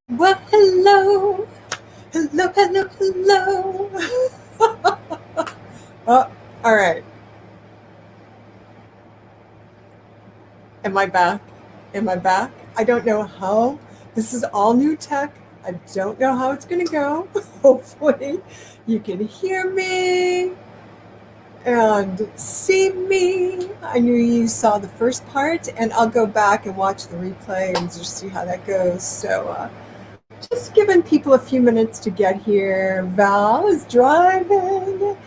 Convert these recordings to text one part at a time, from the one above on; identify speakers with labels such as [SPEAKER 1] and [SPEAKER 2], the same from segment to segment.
[SPEAKER 1] Well, hello, hello, hello, hello. Oh, all right. Am I back? Am I back? I don't know how. This is all new tech. I don't know how it's going to go. Hopefully, you can hear me and see me. I knew you saw the first part, and I'll go back and watch the replay and just see how that goes. So, just giving people a few minutes to get here. Val is driving.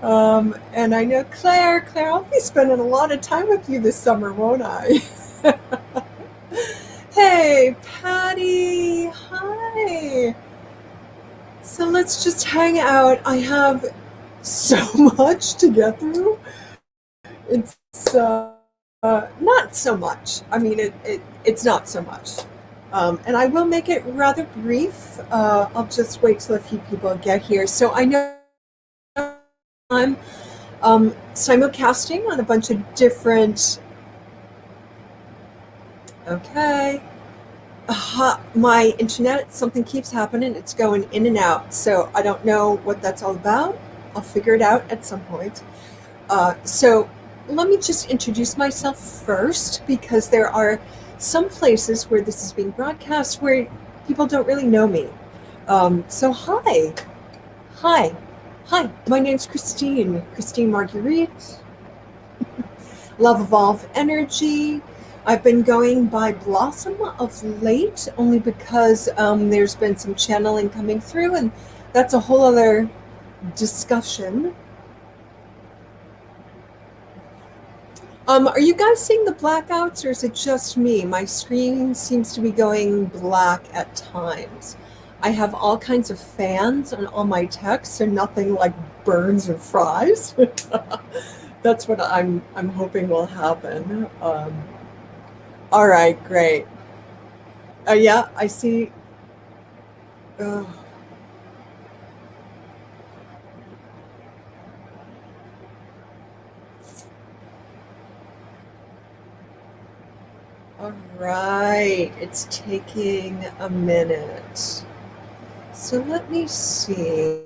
[SPEAKER 1] And I know Claire, I'll be spending a lot of time with you this summer, won't I? Hey, Patty. Hi. So let's just hang out. I have so much to get through. It's not so much. I mean, it's not so much. And I will make it rather brief. I'll just wait till a few people get here. So I know I'm simulcasting on a bunch of different. Okay. My internet, something keeps happening. It's going in and out. So I don't know what that's all about. I'll figure it out at some point. So let me just introduce myself first, because there are some places where this is being broadcast where people don't really know me. So hi. Hi. Hi. My name's Christine Marguerite. Love Evolve Energy. I've been going by Blossom of late, only because there's been some channeling coming through, and that's a whole other discussion. Are you guys seeing the blackouts, or is it just me? My screen seems to be going black at times. I have all kinds of fans on all my texts, so nothing like burns or fries. That's what I'm hoping will happen. All right, great. Yeah, I see. Uh, all right, it's taking a minute. So let me see.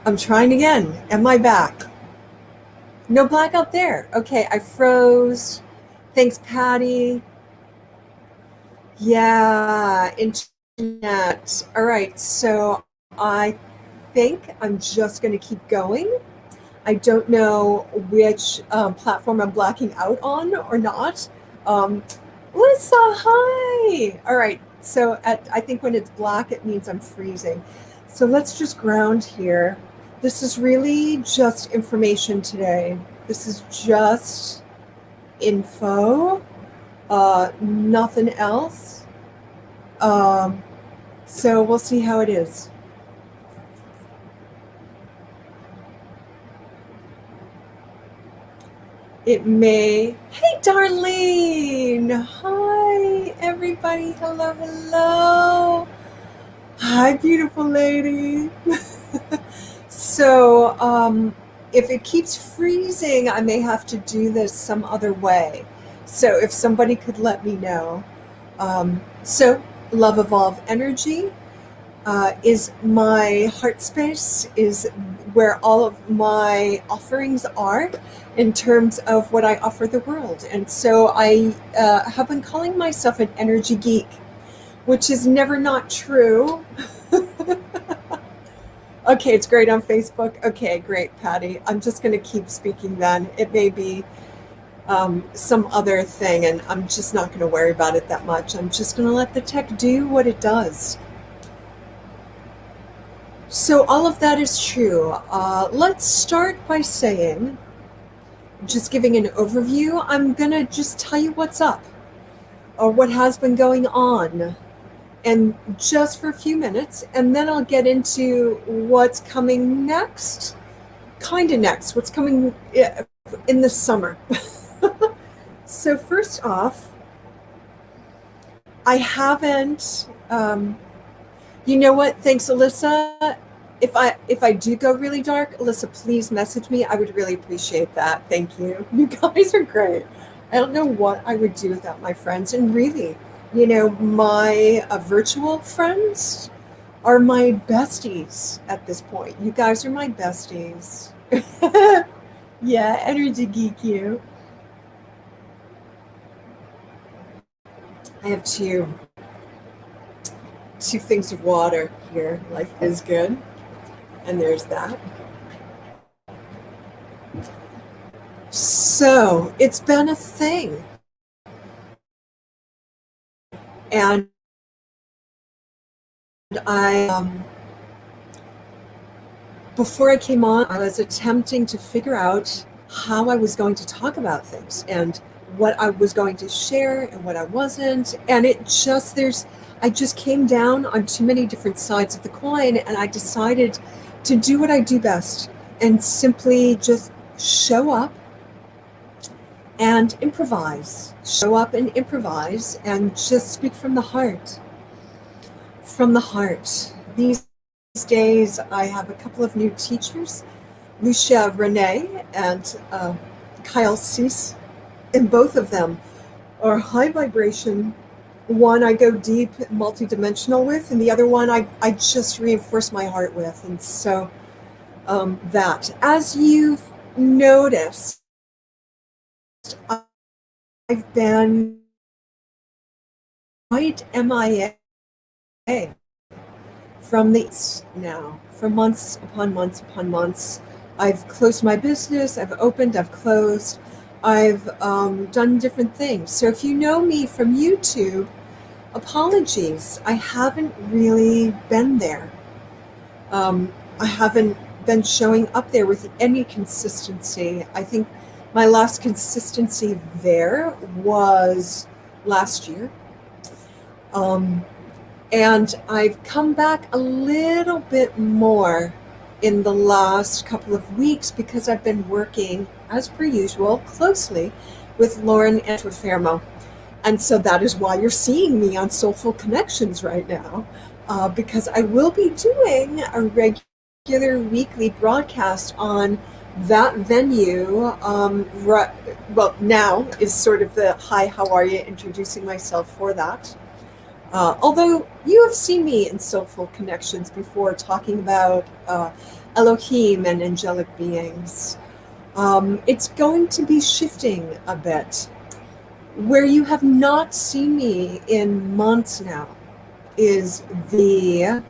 [SPEAKER 1] I'm trying again. Am I back? No blackout there. Okay, I froze. Thanks, Patty. Yeah, internet. All right, so I think I'm just going to keep going. I don't know which platform I'm blacking out on or not. Um, Lisa, hi. All right, so I think when it's black, it means I'm freezing. So let's just ground here. This is really just information today. This is just info, nothing else. Um, so we'll see how it is. It may. Hey, Darlene. Hi, everybody. Hello, hello. Hi, beautiful lady. So, if it keeps freezing, I may have to do this some other way. So, if somebody could let me know. So, Love Evolve Energy is my heart space, is where all of my offerings are in terms of what I offer the world. And so I have been calling myself an energy geek, which is never not true. Okay, it's great on Facebook. Okay, great, Patty. I'm just going to keep speaking then. It may be some other thing, and I'm just not going to worry about it that much. I'm just going to let the tech do what it does. So all of that is true. Let's start by saying just giving an overview. I'm going to just tell you what's up or what has been going on, and just for a few minutes, and then I'll get into what's coming next, what's coming in the summer. So first off, I haven't, you know what? Thanks, Alyssa. If I do go really dark, Alyssa, please message me. I would really appreciate that. Thank you. You guys are great. I don't know what I would do without my friends. And really, my virtual friends are my besties at this point. You guys are my besties. Yeah, energy geek you. I have two things of water here. Life is good. And there's that. So it's been a thing. And before I came on, I was attempting to figure out how I was going to talk about things and what I was going to share and what I wasn't. And I just came down on too many different sides of the coin, and I decided to do what I do best and simply just show up and improvise. Show up and improvise and just speak from the heart. From the heart. These days, I have a couple of new teachers, Lucia Renee and Kyle Cease, and both of them are high vibration. One I go deep, multidimensional with, and the other one I just reinforce my heart with. And so that, as you've noticed, I've been quite MIA from now, for months upon months upon months. I've closed my business, I've opened, I've closed, I've done different things. So if you know me from YouTube, apologies, I haven't really been there. I haven't been showing up there with any consistency. I think my last consistency there was last year. And I've come back a little bit more in the last couple of weeks because I've been working, as per usual, closely with Lauren Antofermo. And so that is why you're seeing me on Soulful Connections right now, because I will be doing a regular weekly broadcast on that venue. Well, now is sort of the hi, how are you, introducing myself for that. Although you have seen me in Soulful Connections before talking about Elohim and angelic beings. It's going to be shifting a bit. Where you have not seen me in months now is the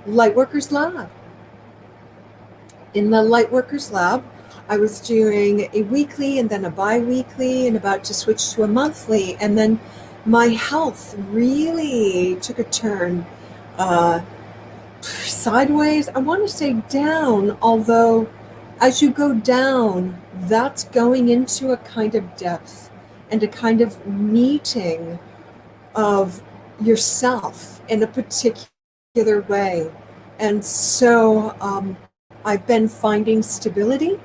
[SPEAKER 1] Lightworkers Lab. In the Lightworkers Lab, I was doing a weekly and then a bi-weekly and about to switch to a monthly, and then my health really took a turn sideways. I want to say down, although as you go down, that's going into a kind of depth and a kind of meeting of yourself in a particular way. And so I've been finding stability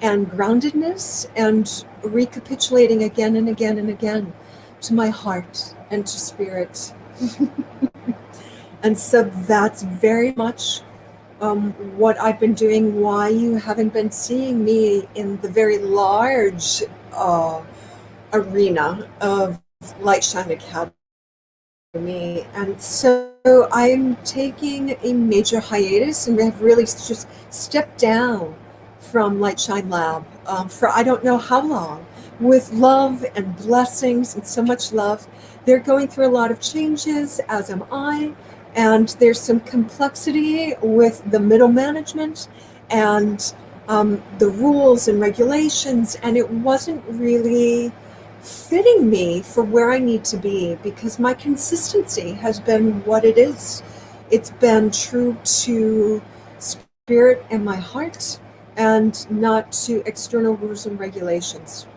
[SPEAKER 1] and groundedness and recapitulating again and again and again to my heart and to spirit. And so that's very much what I've been doing, why you haven't been seeing me in the very large arena of Light Shine Academy. And so I'm taking a major hiatus and have really just stepped down from Light Shine Lab for I don't know how long, with love and blessings and so much love. They're going through a lot of changes, as am I, and there's some complexity with the middle management and the rules and regulations, and it wasn't really fitting me for where I need to be, because my consistency has been what it is. It's been true to spirit and my heart, and not to external rules and regulations.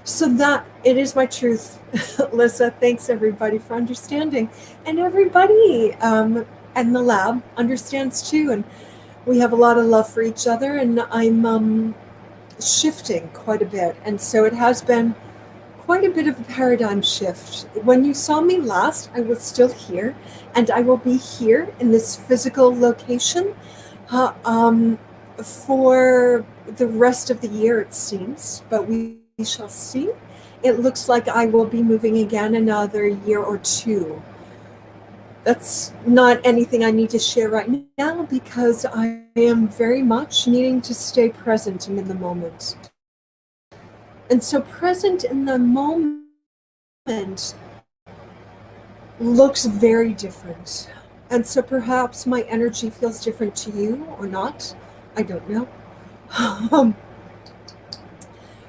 [SPEAKER 1] So that it is my truth. Lissa, thanks everybody for understanding. And everybody and the lab understands too. And we have a lot of love for each other, and I'm shifting quite a bit. And so it has been quite a bit of a paradigm shift. When you saw me last, I was still here, and I will be here in this physical location for the rest of the year, it seems, but we shall see. It looks like I will be moving again another year or two. That's not anything I need to share right now because I am very much needing to stay present and in the moment. And so present in the moment looks very different. And so perhaps my energy feels different to you or not. I don't know.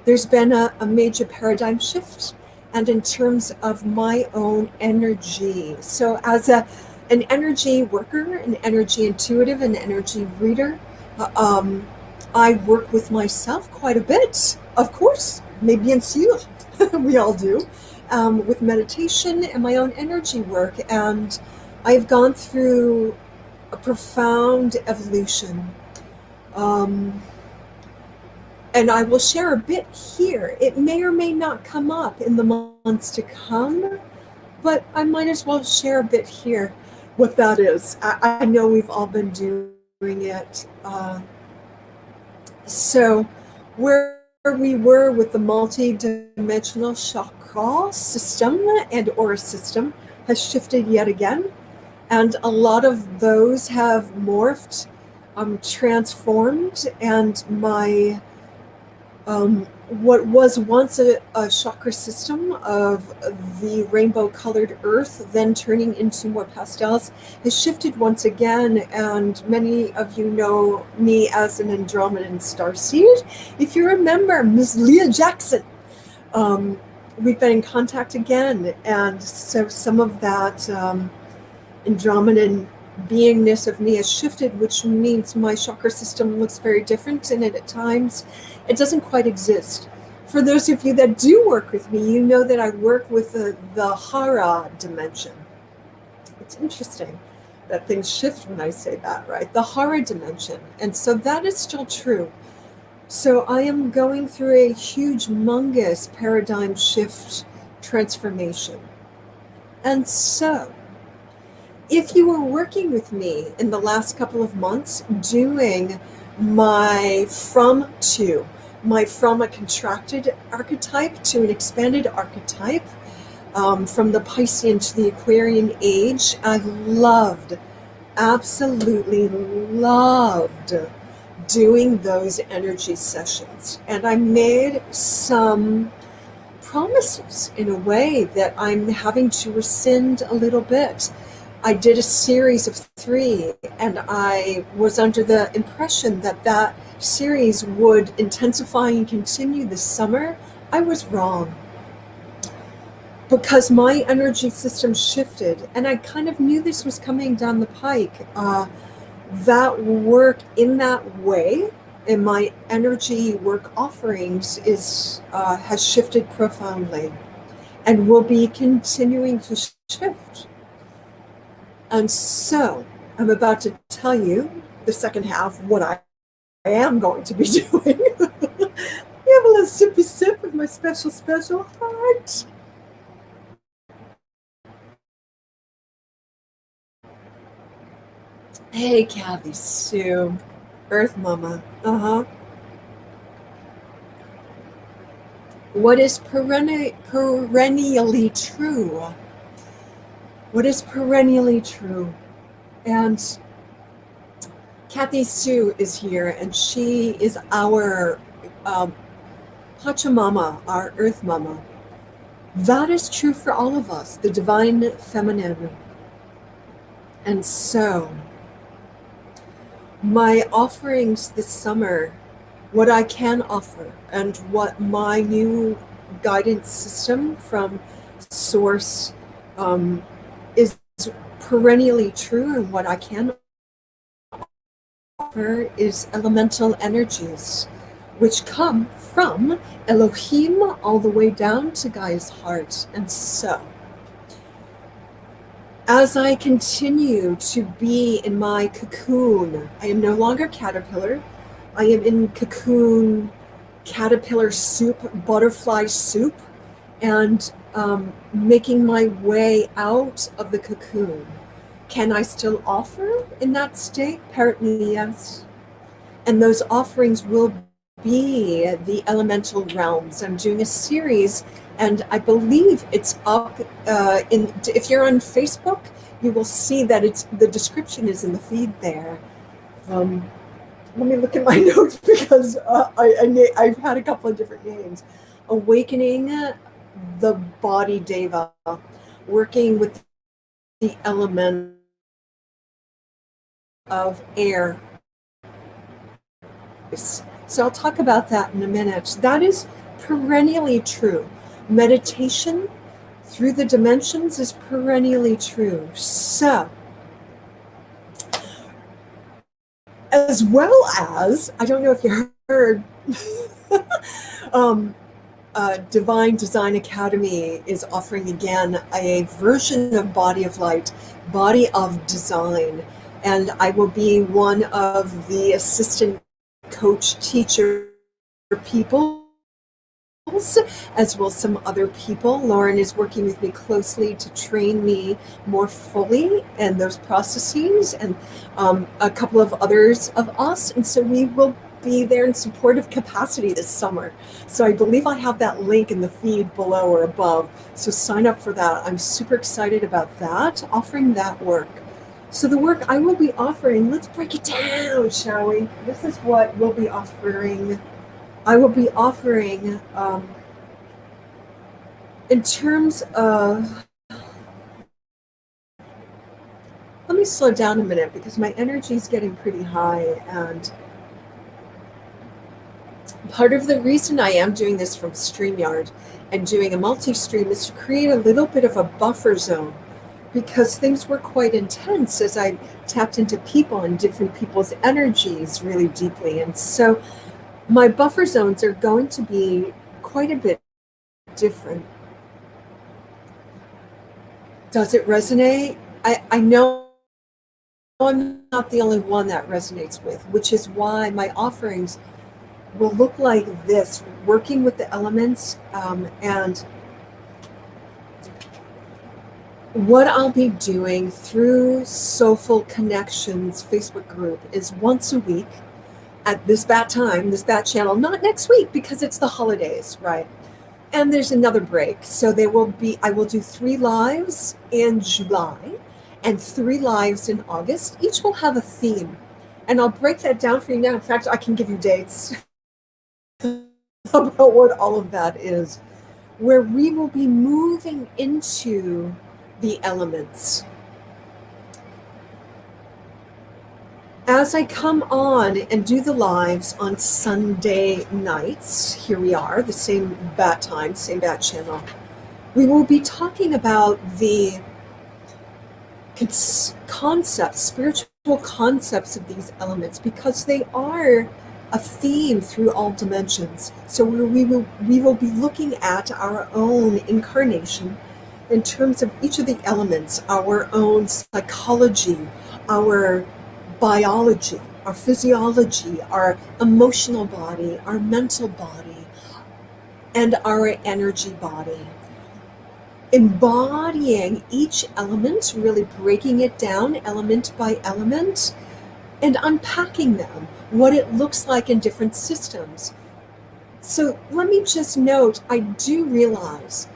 [SPEAKER 1] There's been a major paradigm shift, and in terms of my own energy. So as an energy worker, an energy intuitive, an energy reader, I work with myself quite a bit, of course, mais bien sûr, we all do, with meditation and my own energy work. And I've gone through a profound evolution. And I will share a bit here. It may or may not come up in the months to come, but I might as well share a bit here what that is. I know we've all been doing it. So where we were with the multidimensional chakra system and aura system has shifted yet again. And a lot of those have morphed, transformed, and my what was once a chakra system of the rainbow colored earth, then turning into more pastels, has shifted once again. And many of you know me as an Andromedan starseed. If you remember Ms. Leah Jackson, we've been in contact again. And so some of that Andromedan beingness of me has shifted, which means my chakra system looks very different, and at times it doesn't quite exist. For those of you that do work with me, you know that I work with the Hara dimension. It's interesting that things shift when I say that, right? The Hara dimension. And so that is still true. So I am going through a huge, humongous paradigm shift transformation. And so if you were working with me in the last couple of months doing my from a contracted archetype to an expanded archetype, from the Piscean to the Aquarian age, I absolutely loved doing those energy sessions. And I made some promises in a way that I'm having to rescind a little bit. I did a series of 3, and I was under the impression that that series would intensify and continue this summer. I was wrong, because my energy system shifted, and I kind of knew this was coming down the pike. That work in that way, in my energy work offerings, has shifted profoundly, and will be continuing to shift. And so I'm about to tell you the second half what I am going to be doing. You have a little sippy sip of my special heart. Hey, Kathy Sue, Earth Mama. What is perennially true? What is perennially true? And Kathy Sue is here, and she is our Pachamama, our Earth Mama. That is true for all of us, the divine feminine. And so, my offerings this summer, what I can offer, and what my new guidance system from Source is perennially true, and what I can offer is elemental energies, which come from Elohim all the way down to Gaia's heart. And so, as I continue to be in my cocoon, I am no longer caterpillar. I am in cocoon, caterpillar soup, butterfly soup, and making my way out of the cocoon. Can I still offer in that state? Apparently, yes. And those offerings will be the elemental realms. I'm doing a series, and I believe it's up if you're on Facebook, you will see that the description is in the feed there. Let me look at my notes because I've had a couple of different names. Awakening the Body Deva, working with the element of air. So I'll talk about that in a minute. That is perennially true. Meditation through the dimensions is perennially true. So, as well as, I don't know if you heard, Divine Design Academy is offering again a version of Body of Light, Body of Design, and I will be one of the assistant coach teacher people, as well as some other people. Lauren is working with me closely to train me more fully in those processes, and a couple of others of us, and so we will be there in supportive capacity this summer. So I believe I have that link in the feed below or above, so sign up for that. I'm super excited about that, offering that work. So the work I will be offering, let's break it down, shall we? This is what we'll be offering. I will be offering, in terms of, let me slow down a minute because my energy is getting pretty high, and part of the reason I am doing this from StreamYard and doing a multi-stream is to create a little bit of a buffer zone, because things were quite intense as I tapped into people and different people's energies really deeply. And so my buffer zones are going to be quite a bit different. Does it resonate? I know I'm not the only one that resonates with, which is why my offerings will look like this, working with the elements, and what I'll be doing through Soulful Connections Facebook group is once a week at this bat time, this bat channel, not next week because it's the holidays, right? And there's another break. So I will do 3 lives in July and 3 lives in August. Each will have a theme. And I'll break that down for you now. In fact, I can give you dates about what all of that is, where we will be moving into the elements. As I come on and do the lives on Sunday nights, here we are, the same bat time, same bat channel, we will be talking about the concepts, spiritual concepts of these elements, because they are a theme through all dimensions. So we will be looking at our own incarnation in terms of each of the elements, our own psychology, our biology, our physiology, our emotional body, our mental body, and our energy body. Embodying each element, really breaking it down element by element, and unpacking them, what it looks like in different systems. So let me just note, I do realize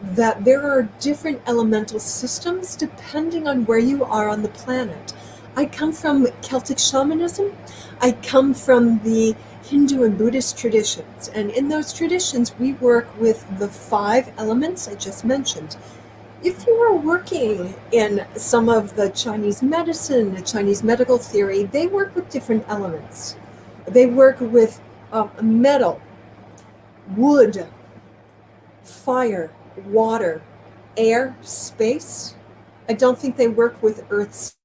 [SPEAKER 1] that there are different elemental systems depending on where you are on the planet. I come from Celtic shamanism. I come from the Hindu and Buddhist traditions. And in those traditions, we work with the 5 elements I just mentioned. If you are working in some of the Chinese medicine, the Chinese medical theory, they work with different elements. They work with metal, wood, fire, water, air, space. I don't think they work with earth,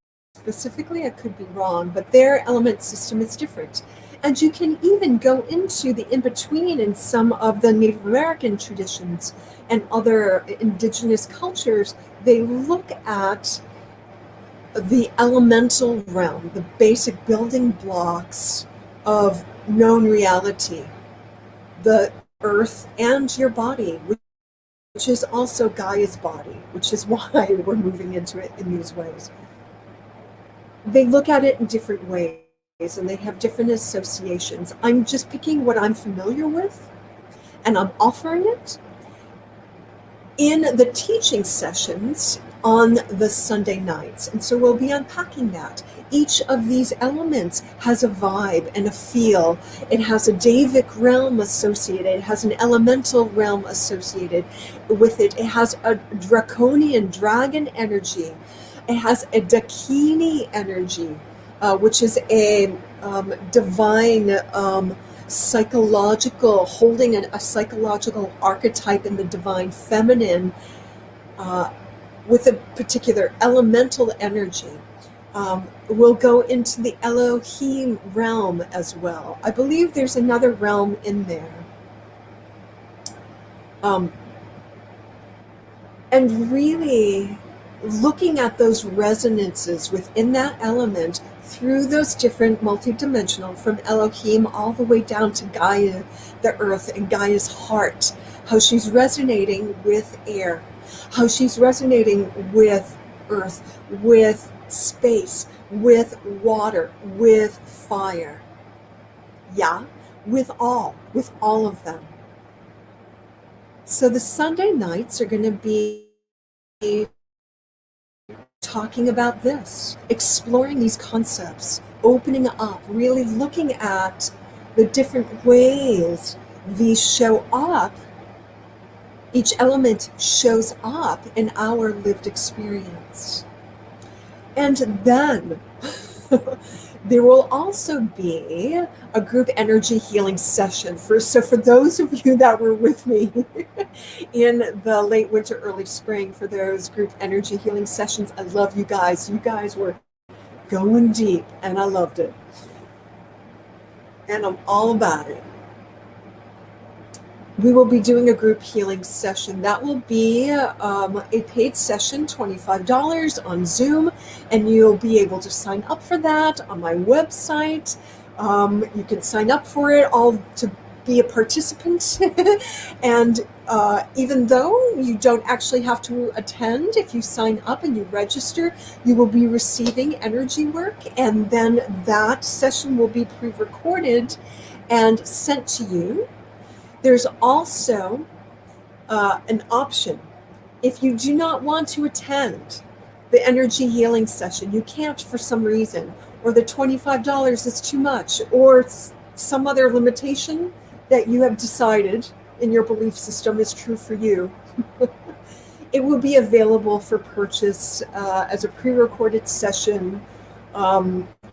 [SPEAKER 1] specifically, I could be wrong, but their element system is different. And you can even go into the in-between in some of the Native American traditions and other indigenous cultures. They look at the elemental realm, the basic building blocks of known reality, the earth and your body, which is also Gaia's body, which is why we're moving into it in these ways. They look at it in different ways and they have different associations. I'm just picking what I'm familiar with and I'm offering it in the teaching sessions on the Sunday nights. And so we'll be unpacking that. Each of these elements has a vibe and a feel. It has a Davic realm associated. It has an elemental realm associated with it. It has a draconian dragon energy. It has a dikini energy, which is a divine psychological, holding a psychological archetype in the divine feminine with a particular elemental energy. We'll go into the Elohim realm as well. I believe there's another realm in there. And really looking at those resonances within that element through those different multidimensional, from Elohim all the way down to Gaia, the earth, and Gaia's heart, how she's resonating with air, how she's resonating with earth, with space, with water, with fire. Yeah, with all of them. So the Sunday nights are going to be talking about this, exploring these concepts, opening up, really looking at the different ways these show up. Each element shows up in our lived experience. And then there will also be a group energy healing session. So for those of you that were with me in the late winter, early spring, for those group energy healing sessions, I love you guys. You guys were going deep and I loved it. And I'm all about it. We will be doing a group healing session. That will be a paid session, $25 on Zoom, and you'll be able to sign up for that on my website. You can sign up for it all to be a participant. And even though you don't actually have to attend, if you sign up and you register, you will be receiving energy work, and then that session will be pre-recorded and sent to you. There's also an option. If you do not want to attend the energy healing session, you can't for some reason, or the $25 is too much, or some other limitation that you have decided in your belief system is true for you, it will be available for purchase as a pre-recorded session.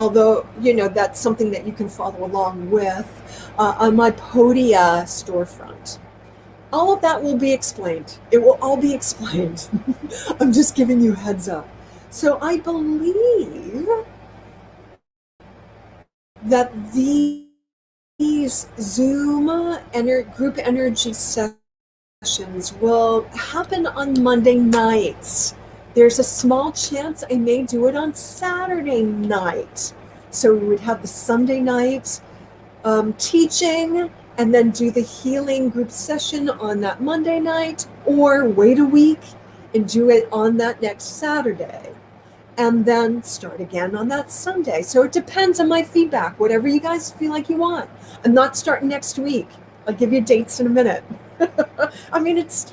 [SPEAKER 1] Although, that's something that you can follow along with on my Podia storefront. All of that will be explained. It will all be explained. I'm just giving you heads up. So I believe that these Zoom group energy sessions will happen on Monday nights. There's a small chance I may do it on Saturday night. So we would have the Sunday night teaching and then do the healing group session on that Monday night, or wait a week and do it on that next Saturday and then start again on that Sunday. So it depends on my feedback, whatever you guys feel like you want. I'm not starting next week. I'll give you dates in a minute. I mean, it's,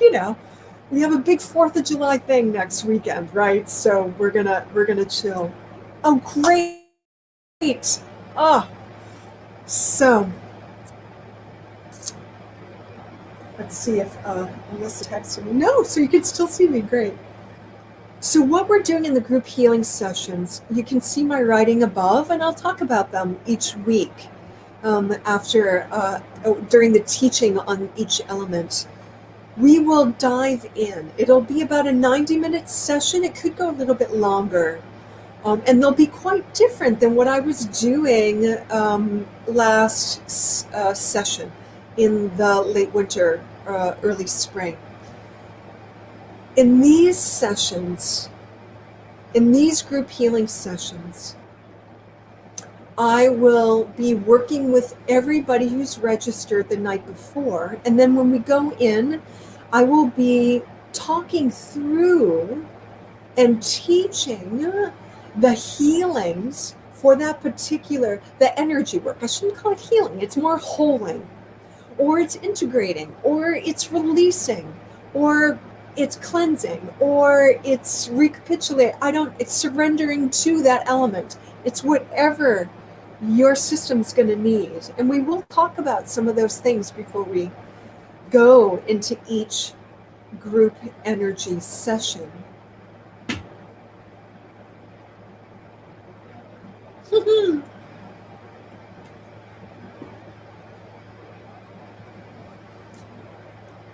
[SPEAKER 1] we have a big 4th of July thing next weekend, right? So we're gonna chill. Oh, great. Oh, so let's see if Melissa texted me. No, so you can still see me. Great. So what we're doing in the group healing sessions, you can see my writing above, and I'll talk about them each week during the teaching on each element. We will dive in. It'll be about a 90-minute session. It could go a little bit longer. And they'll be quite different than what I was doing last session in the late winter, early spring. In these sessions, in these group healing sessions, I will be working with everybody who's registered the night before. And then when we go in, I will be talking through and teaching the healings for that particular, the energy work. I shouldn't call it healing. It's more holding, or it's integrating, or it's releasing, or it's cleansing, or it's recapitulating. It's surrendering to that element. It's whatever your system's going to need. And we will talk about some of those things before we go into each group energy session.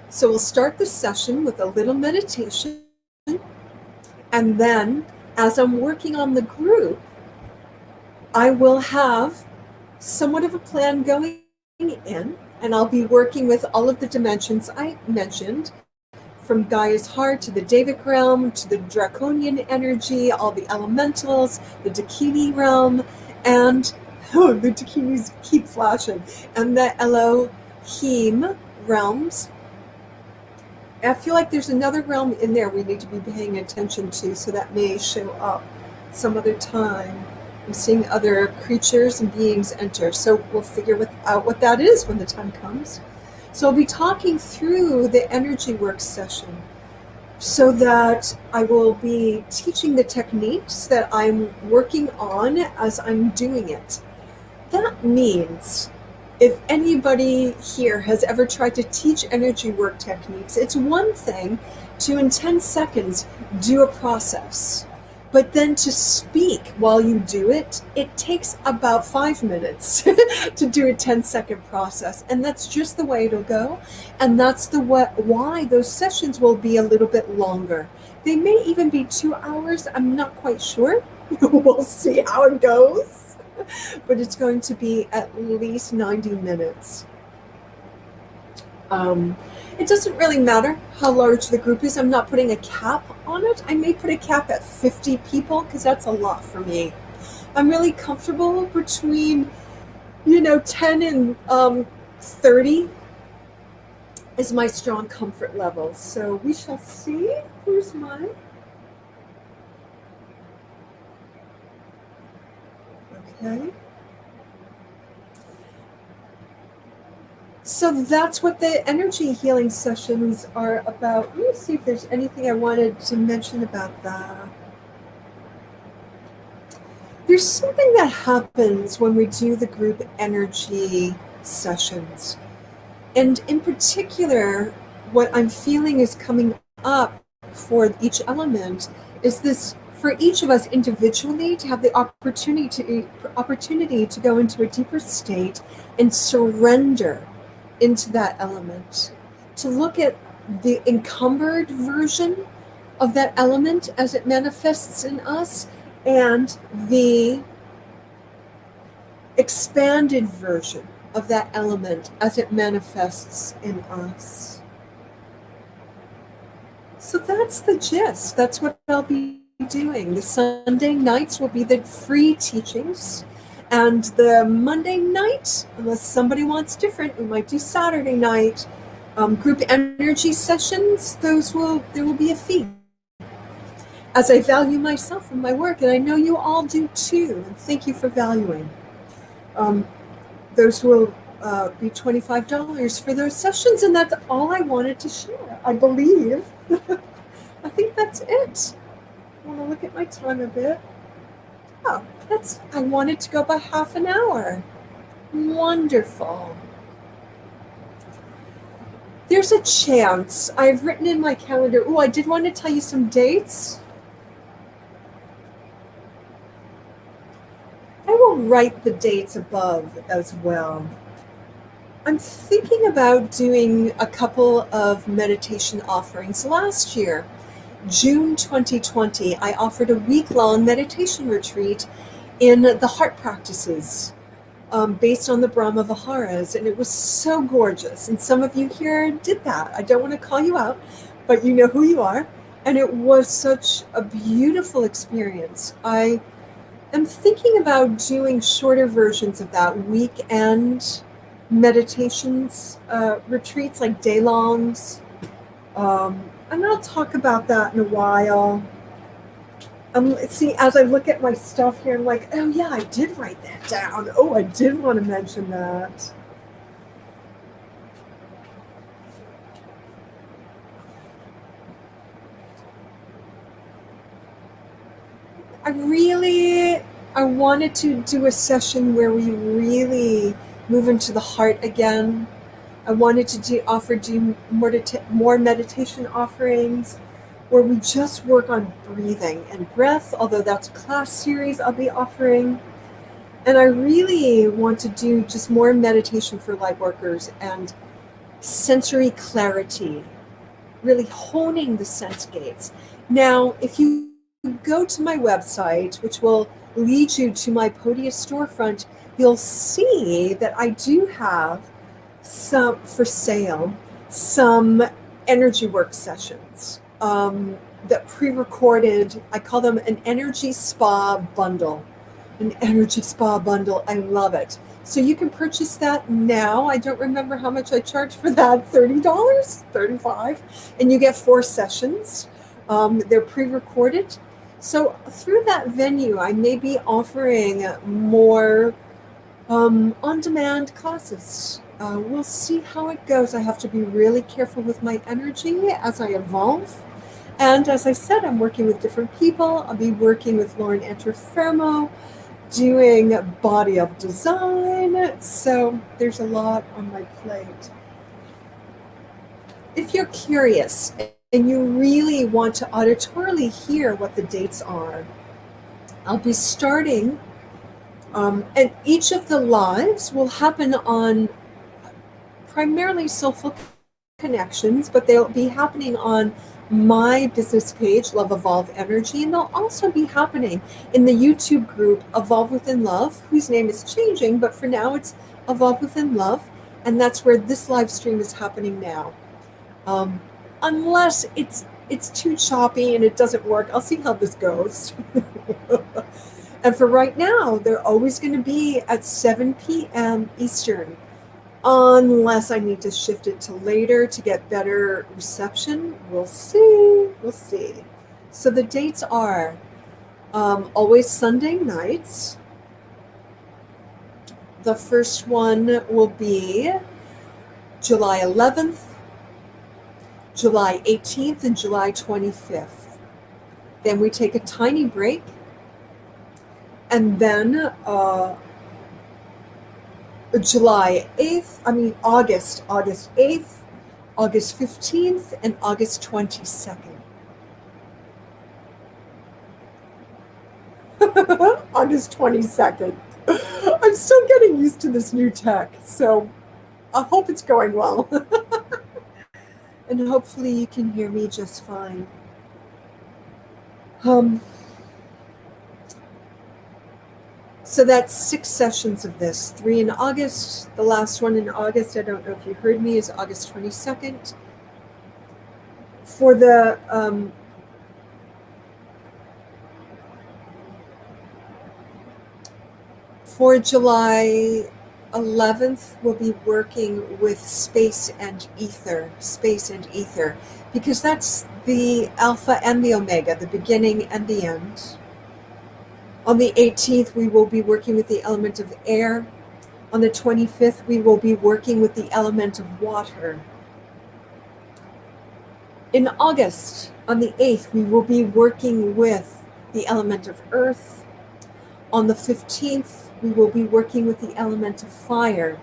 [SPEAKER 1] So we'll start the session with a little meditation, and then as I'm working on the group, I will have somewhat of a plan going in, and I'll be working with all of the dimensions I mentioned, from Gaia's heart to the Devic realm to the draconian energy, all the elementals, the dikini realm, and the dikinis keep flashing, and the Elohim realms. I feel like there's another realm in there we need to be paying attention to, so that may show up some other time. I'm seeing other creatures and beings enter, so we'll figure out what that is when the time comes. So I'll be talking through the energy work session so that I will be teaching the techniques that I'm working on as I'm doing it. That means if anybody here has ever tried to teach energy work techniques, it's one thing to, in 10 seconds, do a process. But then to speak while you do it, it takes about 5 minutes to do a 10-second process. And that's just the way it'll go. And that's why those sessions will be a little bit longer. They may even be 2 hours. I'm not quite sure. We'll see how it goes. But it's going to be at least 90 minutes. It doesn't really matter how large the group is. I'm not putting a cap on it. I may put a cap at 50 people because that's a lot for me. I'm really comfortable between, 10 and 30 is my strong comfort level. So we shall see. Who's mine? Okay. So that's what the energy healing sessions are about. Let me see if there's anything I wanted to mention about that. There's something that happens when we do the group energy sessions. And in particular, what I'm feeling is coming up for each element is this, for each of us individually, to have the opportunity to go into a deeper state and surrender into that element, to look at the encumbered version of that element as it manifests in us and the expanded version of that element as it manifests in us. So that's the gist. That's what I'll be doing. The Sunday nights will be the free teachings. And the Monday night, unless somebody wants different, we might do Saturday night group energy sessions. There will be a fee. As I value myself and my work, and I know you all do too, and thank you for valuing. Those will be $25 for those sessions, and that's all I wanted to share, I believe. I think that's it. I want to look at my time a bit. Oh, I wanted to go by half an hour. Wonderful. There's a chance. I've written in my calendar. Oh, I did want to tell you some dates. I will write the dates above as well. I'm thinking about doing a couple of meditation offerings. Last year, June 2020, I offered a week-long meditation retreat in the heart practices based on the Brahma Viharas, and it was so gorgeous. And some of you here did that. I don't want to call you out, but you know who you are. And it was such a beautiful experience. I am thinking about doing shorter versions of that, weekend meditations, retreats, like day-longs. And I'll talk about that in a while. See, as I look at my stuff here, I'm like, oh yeah, I did write that down. Oh, I did want to mention that. I wanted to do a session where we really move into the heart again. I wanted to offer more meditation offerings where we just work on breathing and breath, although that's a class series I'll be offering. And I really want to do just more meditation for light workers and sensory clarity, really honing the sense gates. Now, if you go to my website, which will lead you to my Podia storefront, you'll see that I do have some for sale, some energy work sessions that pre-recorded. I call them an energy spa bundle. An energy spa bundle. I love it. So you can purchase that now. I don't remember how much I charge for that. $30, $35, and you get 4 sessions. They're pre-recorded. So through that venue, I may be offering more on-demand classes. We'll see how it goes. I have to be really careful with my energy as I evolve. And as I said, I'm working with different people. I'll be working with Lauren Enterfermo, doing Body of Design. So there's a lot on my plate. If you're curious and you really want to auditorily hear what the dates are, I'll be starting, and each of the lives will happen on primarily Soulful Connections, but they'll be happening on my business page, Love Evolve Energy, and they'll also be happening in the YouTube group Evolve Within Love, whose name is changing, but for now it's Evolve Within Love, and that's where this live stream is happening now. Unless it's too choppy and it doesn't work, I'll see how this goes. And for right now, they're always going to be at 7 p.m. Eastern, unless I need to shift it to later to get better reception. We'll see. We'll see. So the dates are always Sunday nights. The first one will be July 11th, July 18th, and July 25th. Then we take a tiny break. And then July 8th, August 8th, August 15th, and August 22nd. August 22nd. I'm still getting used to this new tech, so I hope it's going well. And hopefully you can hear me just fine. So that's 6 sessions of this, 3 in August. The last one in August, I don't know if you heard me, is August 22nd. For the for July 11th, we'll be working with space and ether, because that's the alpha and the omega, the beginning and the end. On the 18th, we will be working with the element of air. On the 25th, we will be working with the element of water. In August, on the 8th, we will be working with the element of earth. On the 15th, we will be working with the element of fire.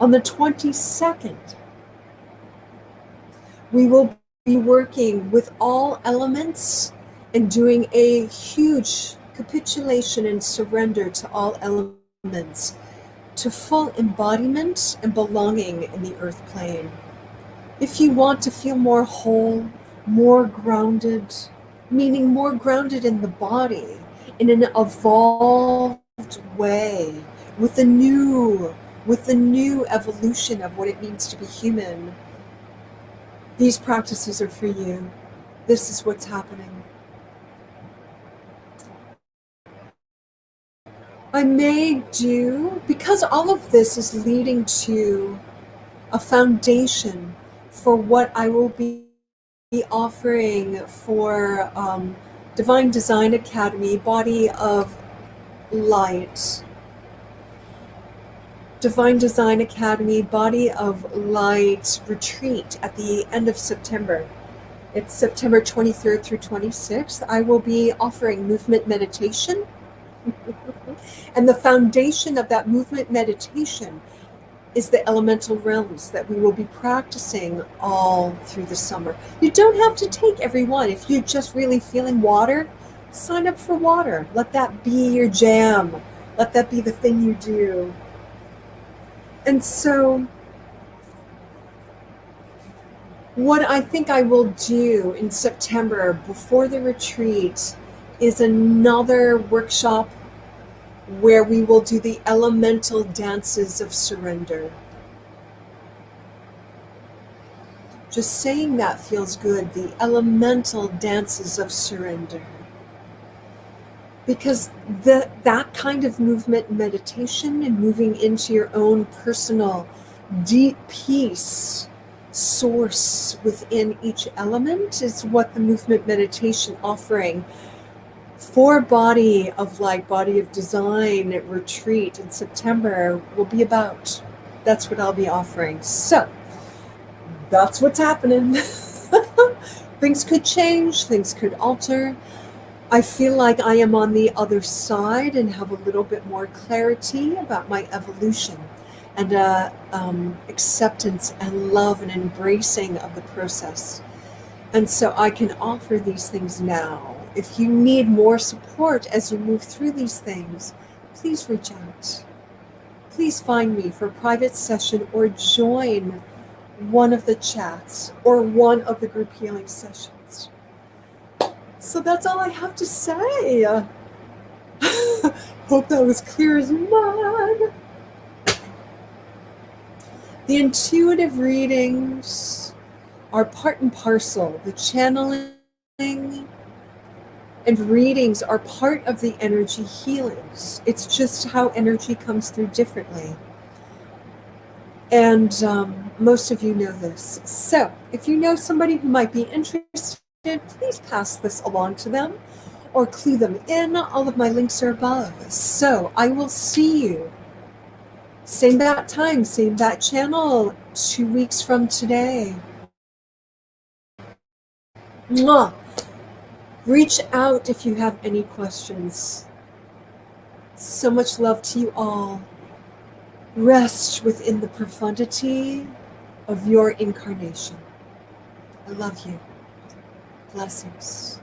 [SPEAKER 1] On the 22nd, we will be working with all elements and doing a huge capitulation and surrender to all elements, to full embodiment and belonging in the earth plane. If you want to feel more whole, more grounded, meaning more grounded in the body, in an evolved way, with the new evolution of what it means to be human. These practices are for you. This is what's happening. I may do, because all of this is leading to a foundation for what I will be offering for Divine Design Academy, Body of Light. Divine Design Academy, Body of Light retreat at the end of September. It's September 23rd through 26th. I will be offering movement meditation. And the foundation of that movement meditation is the elemental realms that we will be practicing all through the summer. You don't have to take every one. If you're just really feeling water, sign up for water. Let that be your jam. Let that be the thing you do. And so what I think I will do in September before the retreat is another workshop where we will do the elemental dances of surrender. Just saying that feels good, the elemental dances of surrender. Because that kind of movement meditation and moving into your own personal deep peace source within each element is what the movement meditation offering for Body of Light, Body of Design retreat in September will be about. That's what I'll be offering. So that's what's happening. Things could change, things could alter. I feel like I am on the other side and have a little bit more clarity about my evolution and acceptance and love and embracing of the process. And so I can offer these things now. If you need more support as you move through these things, please reach out. Please find me for a private session or join one of the chats or one of the group healing sessions. So that's all I have to say. Hope that was clear as mud. The intuitive readings are part and parcel. The channeling and readings are part of the energy healings. It's just how energy comes through differently. And most of you know this. So if you know somebody who might be interested, please pass this along to them or clue them in. All of my links are above. So I will see you. Same bat time, same bat channel, 2 weeks from today. Mwah. Reach out if you have any questions. So much love to you all. Rest within the profundity of your incarnation. I love you. Blessings.